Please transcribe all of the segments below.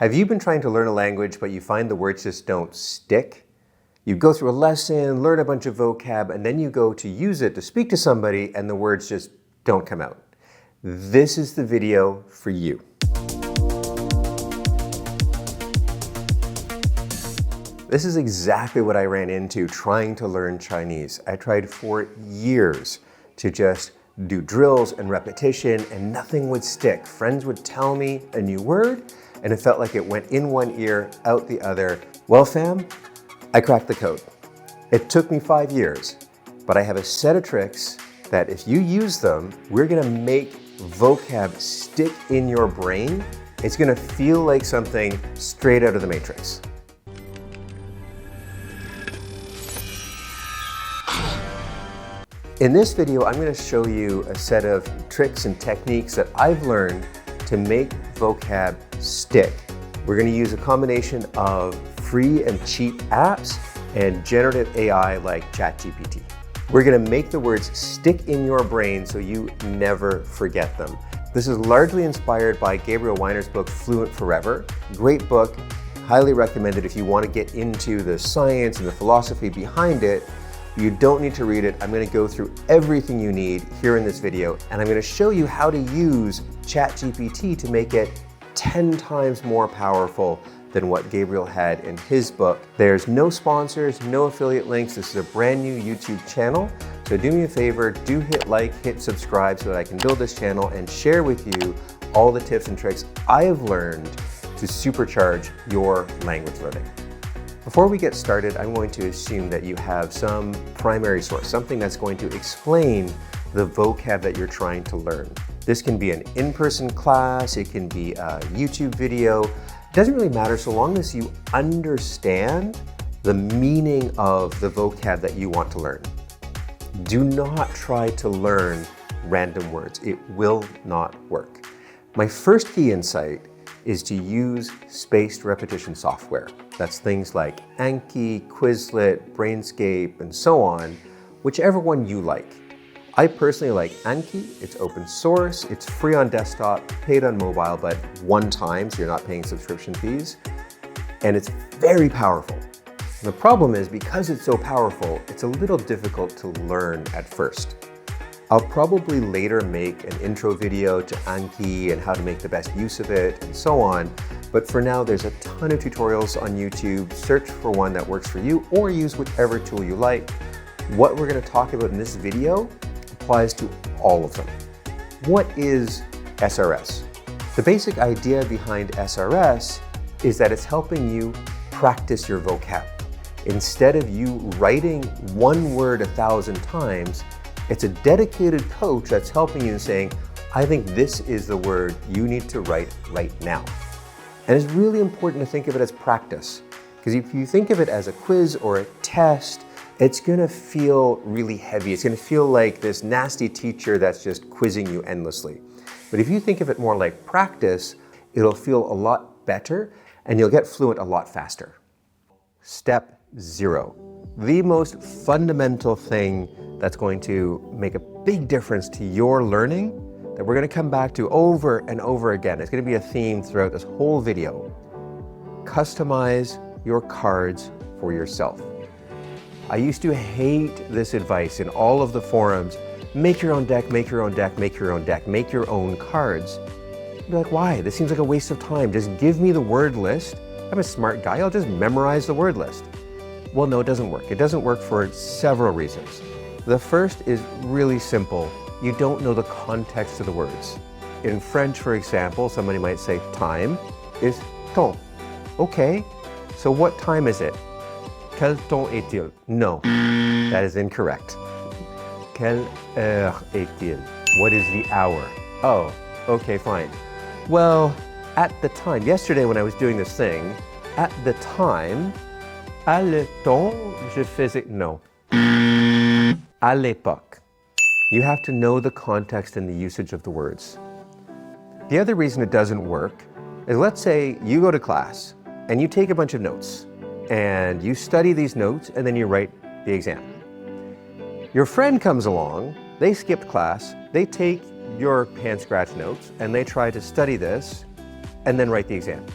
Have you been trying to learn a language, but you find the words just don't stick? You go through a lesson, learn a bunch of vocab, and then you go to use it to speak to somebody, and the words just don't come out. This is the video for you. This is exactly what I ran into trying to learn Chinese. I tried for years to just do drills and repetition, and nothing would stick. Friends would tell me a new word, and it felt like it went in one ear, out the other. Well, fam, I cracked the code. It took me 5 years, but I have a set of tricks that if you use them, we're gonna make vocab stick in your brain. It's gonna feel like something straight out of the Matrix. In this video, I'm going to show you a set of tricks and techniques that I've learned to make vocab stick. We're going to use a combination of free and cheap apps and generative AI like ChatGPT. We're going to make the words stick in your brain so you never forget them. This is largely inspired by Gabriel Weiner's book, Fluent Forever. Great book, highly recommended if you want to get into the science and the philosophy behind it. You don't need to read it. I'm going to go through everything you need here in this video, and I'm going to show you how to use ChatGPT to make it 10 times more powerful than what Gabriel had in his book. There's no sponsors, no affiliate links. This is a brand new YouTube channel. So do me a favor, do hit like, hit subscribe so that I can build this channel and share with you all the tips and tricks I have learned to supercharge your language learning. Before we get started, I'm going to assume that you have some primary source, something that's going to explain the vocab that you're trying to learn. This can be an in-person class, it can be a YouTube video. It doesn't really matter so long as you understand the meaning of the vocab that you want to learn. Do not try to learn random words. It will not work. My first key insight is to use spaced repetition software. That's things like Anki, Quizlet, Brainscape, and so on, whichever one you like. I personally like Anki. It's open source, it's free on desktop, paid on mobile, but one time, so you're not paying subscription fees. And it's very powerful. The problem is, because it's so powerful, it's a little difficult to learn at first. I'll probably later make an intro video to Anki and how to make the best use of it and so on. But for now, there's a ton of tutorials on YouTube. Search for one that works for you or use whichever tool you like. What we're going to talk about in this video applies to all of them. What is SRS? The basic idea behind SRS is that it's helping you practice your vocab. Instead of you writing one word 1,000 times, it's a dedicated coach that's helping you and saying, I think this is the word you need to write right now. And it's really important to think of it as practice, because if you think of it as a quiz or a test, it's gonna feel really heavy. It's gonna feel like this nasty teacher that's just quizzing you endlessly. But if you think of it more like practice, it'll feel a lot better and you'll get fluent a lot faster. Step 0. The most fundamental thing that's going to make a big difference to your learning that we're going to come back to over and over again. It's going to be a theme throughout this whole video. Customize your cards for yourself. I used to hate this advice in all of the forums. Make your own deck, make your own deck, make your own deck, make your own cards. You'd be like, why? This seems like a waste of time. Just give me the word list. I'm a smart guy. I'll just memorize the word list. Well, no, it doesn't work. It doesn't work for several reasons. The first is really simple. You don't know the context of the words. In French, for example, somebody might say time is temps. Okay, so what time is it? Quel temps est-il? No, that is incorrect. Quelle heure est-il? What is the hour? Oh, okay, fine. Well, at the time, yesterday when I was doing this thing, at the time, à le temps, je faisais, no. À l'époque. You have to know the context and the usage of the words. The other reason it doesn't work is, let's say you go to class and you take a bunch of notes and you study these notes and then you write the exam. Your friend comes along, they skipped class, they take your hand scratch notes and they try to study this and then write the exam.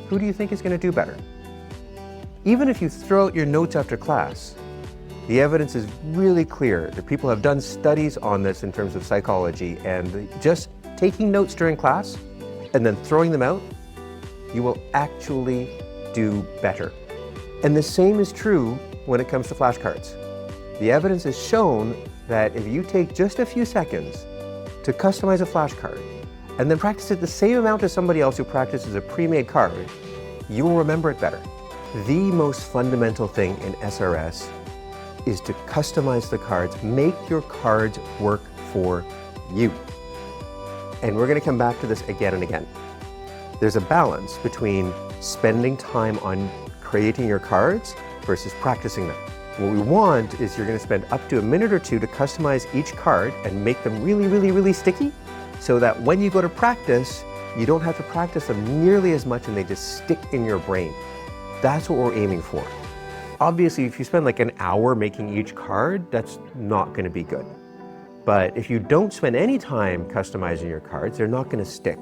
who do you think is going to do better? Even if you throw out your notes after class, the evidence is really clear that people have done studies on this in terms of psychology, and just taking notes during class and then throwing them out, you will actually do better. And the same is true when it comes to flashcards. The evidence has shown that if you take just a few seconds to customize a flashcard and then practice it the same amount as somebody else who practices a pre-made card, you will remember it better. The most fundamental thing in SRS is to customize the cards, make your cards work for you. And we're going to come back to this again and again. There's a balance between spending time on creating your cards versus practicing them. What we want is you're going to spend up to a minute or two to customize each card and make them really, really, really sticky, so that when you go to practice, you don't have to practice them nearly as much and they just stick in your brain. That's what we're aiming for. Obviously, if you spend like an hour making each card, that's not going to be good. But if you don't spend any time customizing your cards, they're not going to stick.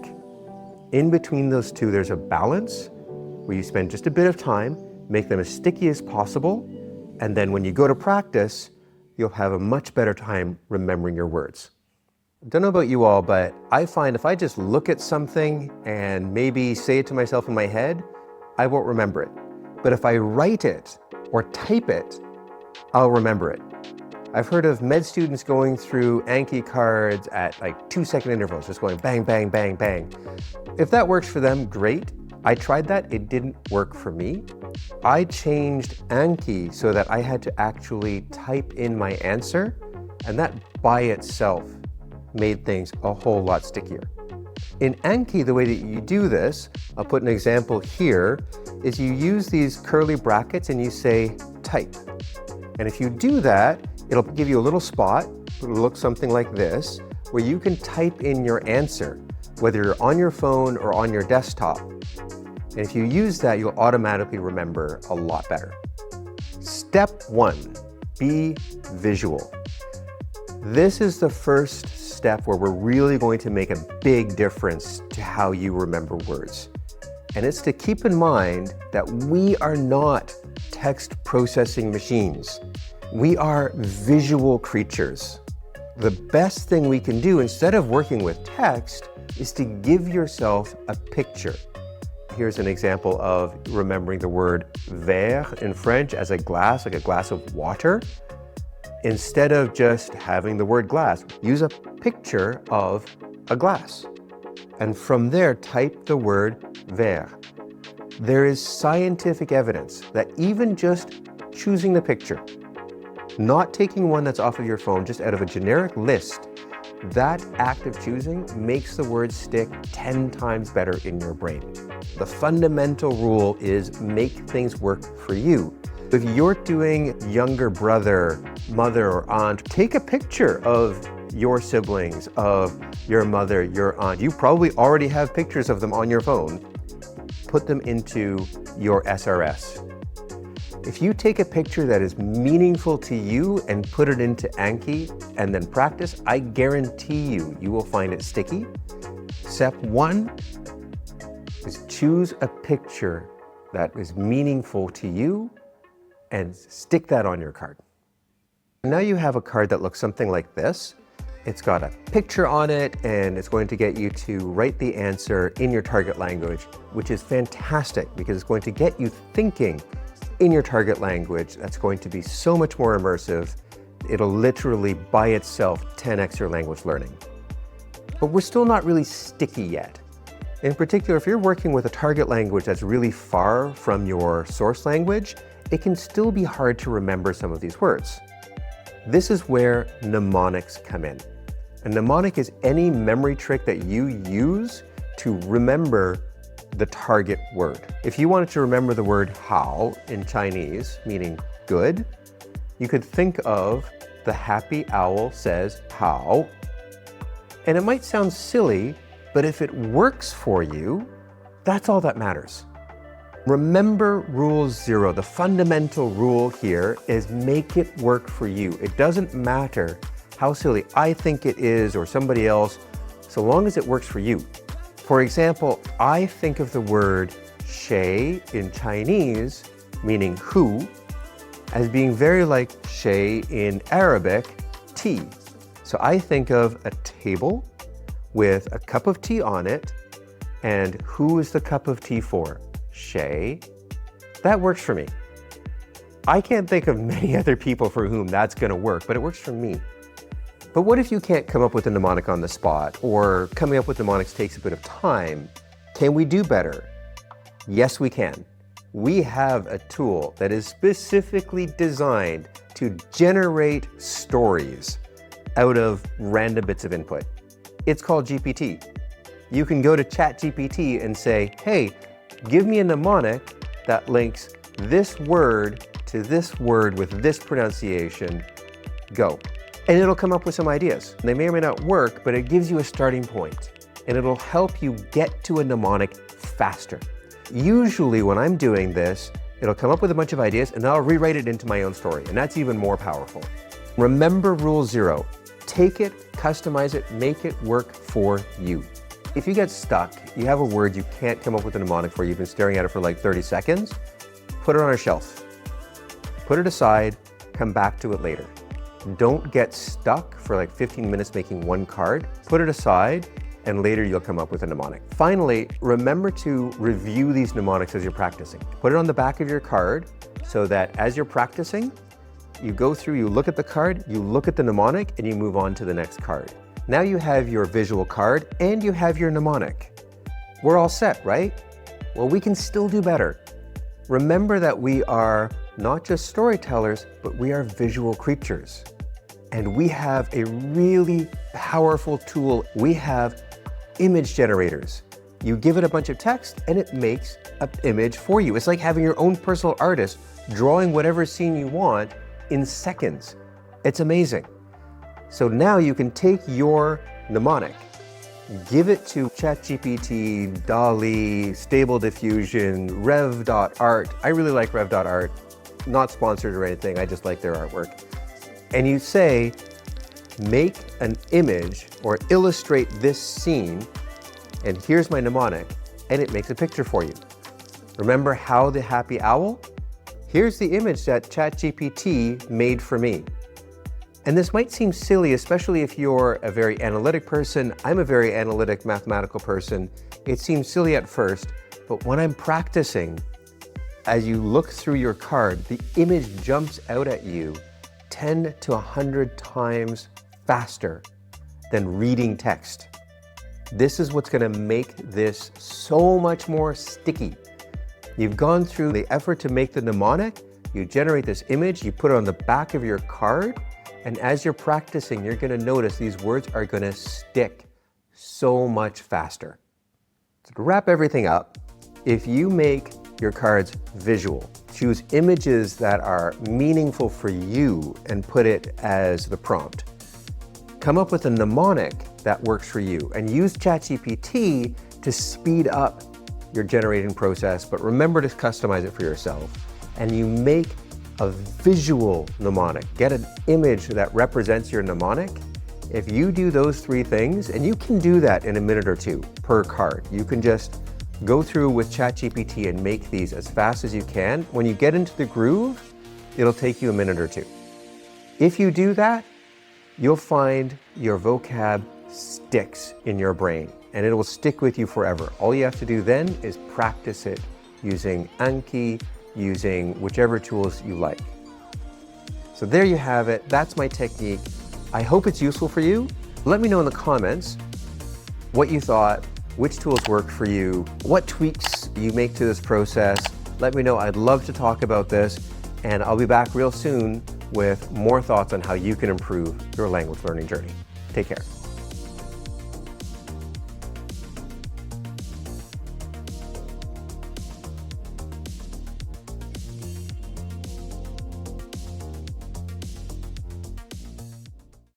In between those two, there's a balance where you spend just a bit of time, make them as sticky as possible, and then when you go to practice, you'll have a much better time remembering your words. I don't know about you all, but I find if I just look at something and maybe say it to myself in my head, I won't remember it. But if I write it or type it, I'll remember it. I've heard of med students going through Anki cards at like 2-second intervals, just going bang, bang, bang, bang. If that works for them, great. I tried that, it didn't work for me. I changed Anki so that I had to actually type in my answer, and that by itself made things a whole lot stickier. In Anki, the way that you do this, I'll put an example here, is you use these curly brackets and you say type. And if you do that, it'll give you a little spot, it'll look something like this, where you can type in your answer, whether you're on your phone or on your desktop. And if you use that, you'll automatically remember a lot better. Step 1, be visual. This is the first step where we're really going to make a big difference to how you remember words. And it's to keep in mind that we are not text processing machines. We are visual creatures. The best thing we can do instead of working with text is to give yourself a picture. Here's an example of remembering the word verre in French as a glass, like a glass of water. Instead of just having the word glass, use a picture of a glass. And from there, type the word verre. There is scientific evidence that even just choosing the picture, not taking one that's off of your phone, just out of a generic list, that act of choosing makes the word stick 10 times better in your brain. The fundamental rule is make things work for you. If you're doing younger brother, mother, or aunt, take a picture of your siblings, of your mother, your aunt. You probably already have pictures of them on your phone. Put them into your SRS. If you take a picture that is meaningful to you and put it into Anki and then practice, I guarantee you will find it sticky. Step 1 is choose a picture that is meaningful to you and stick that on your card. Now you have a card that looks something like this. It's got a picture on it and it's going to get you to write the answer in your target language, which is fantastic because it's going to get you thinking in your target language. That's going to be so much more immersive. It'll literally by itself 10x your language learning. But we're still not really sticky yet. In particular, if you're working with a target language that's really far from your source language, it can still be hard to remember some of these words. This is where mnemonics come in. A mnemonic is any memory trick that you use to remember the target word. If you wanted to remember the word hao in Chinese, meaning good, you could think of the happy owl says hao. And it might sound silly, but if it works for you, that's all that matters. Remember rule 0. The fundamental rule here is make it work for you. It doesn't matter how silly I think it is or somebody else, so long as it works for you. For example, I think of the word shay in Chinese, meaning who, as being very like shay in Arabic, tea. So I think of a table with a cup of tea on it, and who is the cup of tea for? Shay. That works for me. I can't think of many other people for whom that's going to work, but it works for me. But what if you can't come up with a mnemonic on the spot, or coming up with mnemonics takes a bit of time? Can we do better? Yes, we can. We have a tool that is specifically designed to generate stories out of random bits of input. It's called GPT. You can go to ChatGPT and say, hey, give me a mnemonic that links this word to this word with this pronunciation, go. And it'll come up with some ideas. They may or may not work, but it gives you a starting point, and it'll help you get to a mnemonic faster. Usually when I'm doing this, it'll come up with a bunch of ideas and I'll rewrite it into my own story, and that's even more powerful. Remember rule 0. Take it, customize it, make it work for you. If you get stuck, you have a word you can't come up with a mnemonic for, you've been staring at it for like 30 seconds, put it on a shelf. Put it aside, come back to it later. Don't get stuck for like 15 minutes making one card. Put it aside, and later you'll come up with a mnemonic. Finally, remember to review these mnemonics as you're practicing. Put it on the back of your card so that as you're practicing, you go through, you look at the card, you look at the mnemonic, and you move on to the next card. Now you have your visual card and you have your mnemonic. We're all set, right? Well, we can still do better. Remember that we are not just storytellers, but we are visual creatures. And we have a really powerful tool. We have image generators. You give it a bunch of text and it makes an image for you. It's like having your own personal artist drawing whatever scene you want in seconds. It's amazing. So now you can take your mnemonic, give it to ChatGPT, DALL-E, Stable Diffusion, Rev.art. I really like Rev.art. Not sponsored or anything, I just like their artwork. And you say, make an image or illustrate this scene, and here's my mnemonic, and it makes a picture for you. Remember How the Happy Owl? Here's the image that ChatGPT made for me. And this might seem silly, especially if you're a very analytic person. I'm a very analytic, mathematical person. It seems silly at first, but when I'm practicing, as you look through your card, the image jumps out at you 10 to 100 times faster than reading text. This is what's going to make this so much more sticky. You've gone through the effort to make the mnemonic, you generate this image, you put it on the back of your card, and as you're practicing, you're going to notice these words are going to stick so much faster. So to wrap everything up, if you make your cards visual, choose images that are meaningful for you and put it as the prompt. Come up with a mnemonic that works for you and use ChatGPT to speed up your generating process, but remember to customize it for yourself. And you make a visual mnemonic. Get an image that represents your mnemonic. If you do those 3 things, and you can do that in a minute or 2 per card, you can just go through with ChatGPT and make these as fast as you can. When you get into the groove, it'll take you a minute or 2. If you do that, you'll find your vocab sticks in your brain, and it will stick with you forever. All you have to do then is practice it using Anki, using whichever tools you like. So there you have it. That's my technique. I hope it's useful for you. Let me know in the comments what you thought, which tools work for you, what tweaks you make to this process. Let me know. I'd love to talk about this, and I'll be back real soon with more thoughts on how you can improve your language learning journey. Take care.